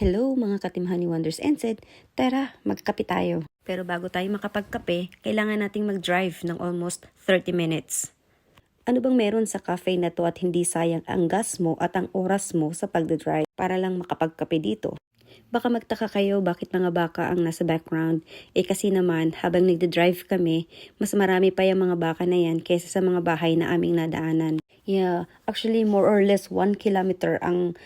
Hello mga ka-Team Honey Wonders NZ, tara magkape tayo. Pero bago tayo makapagkape, kailangan nating mag-drive ng almost 30 minutes. Ano bang meron sa cafe na to at hindi sayang ang gas mo at ang oras mo sa pagdadrive para lang makapagkape dito? Baka magtaka kayo bakit mga baka ang nasa background. Kasi naman, habang nagdadrive kami, mas marami pa yung mga baka na yan kaysa sa mga bahay na aming nadaanan. Yeah, actually more or less 1 kilometer ang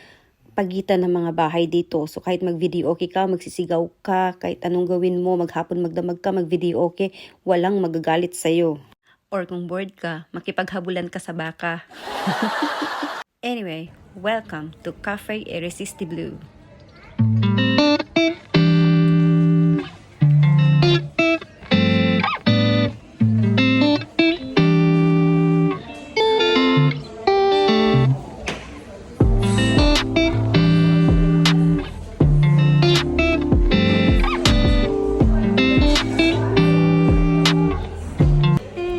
pagitan ng mga bahay dito. So kahit mag-video okay ka, magsisigaw ka, kahit anong gawin mo, maghapon magdamag ka, mag-video okay, walang magagalit sa'yo. Or kung bored ka, makipaghabulan ka sa baka. Anyway, welcome to Cafe Irresistible.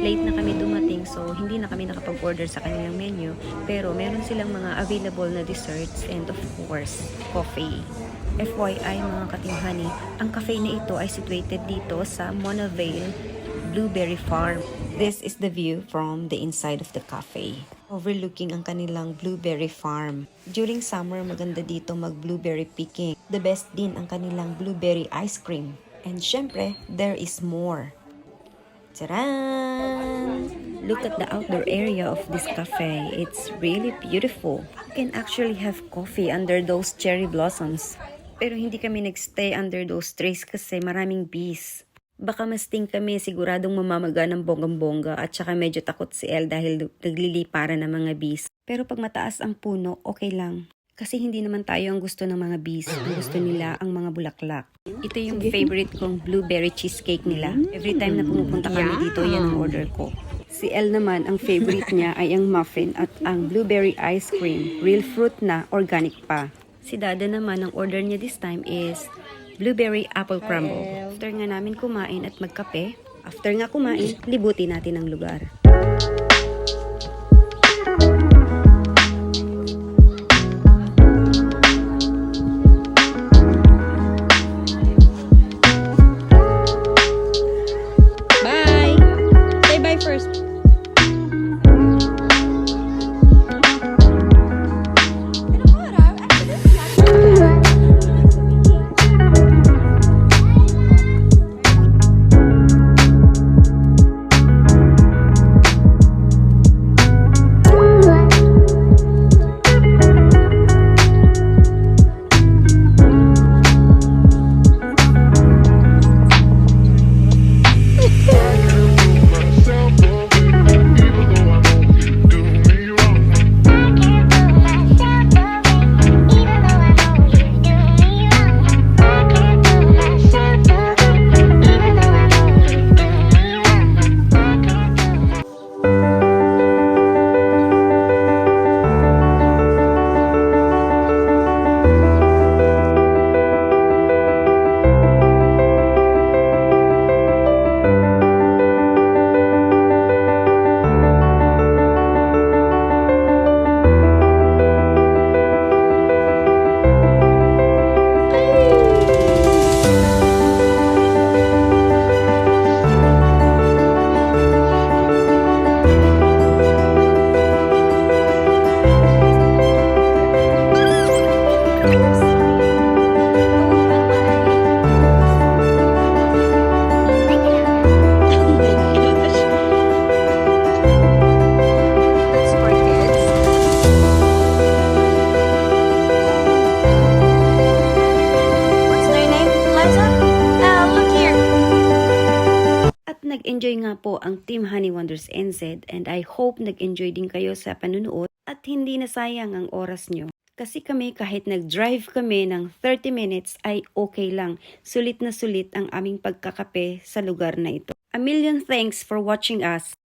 Late na kami dumating, so hindi na kami nakapag-order sa kanilang menu, pero meron silang mga available na desserts and of course, coffee. FYI mga ka-Team Honey, ang cafe na ito ay situated dito sa Monavale Blueberry Farm. This is the view from the inside of the cafe, overlooking ang kanilang blueberry farm. During summer, maganda dito mag-blueberry picking. The best din ang kanilang blueberry ice cream. And syempre, there is more. Tcharan! Look at the outdoor area of this cafe. It's really beautiful. You can actually have coffee under those cherry blossoms. Pero hindi kami nagstay under those trees kasi maraming bees. Baka masting kami siguradong mamamaga ng bonggang-bongga at saka medyo takot si El dahil nagliliparan ng mga bees. Pero pag mataas ang puno, okay lang. Kasi hindi naman tayo ang gusto ng mga bees. Ang gusto nila ang mga bulaklak. Ito yung favorite kong blueberry cheesecake nila. Every time na pumupunta kami dito, yan ang order ko. Si El naman, ang favorite niya ay ang muffin at ang blueberry ice cream. Real fruit na, organic pa. Si Dada naman, ang order niya this time is blueberry apple crumble. After nga namin kumain at magkape, after nga kumain, libutin natin ang lugar. Nag-enjoy nga po ang Team Honey Wonders NZ and I hope nag-enjoy din kayo sa panunood at hindi nasayang ang oras nyo. Kasi kami kahit nag-drive kami ng 30 minutes ay okay lang. Sulit na sulit ang aming pagkakape sa lugar na ito. A million thanks for watching us.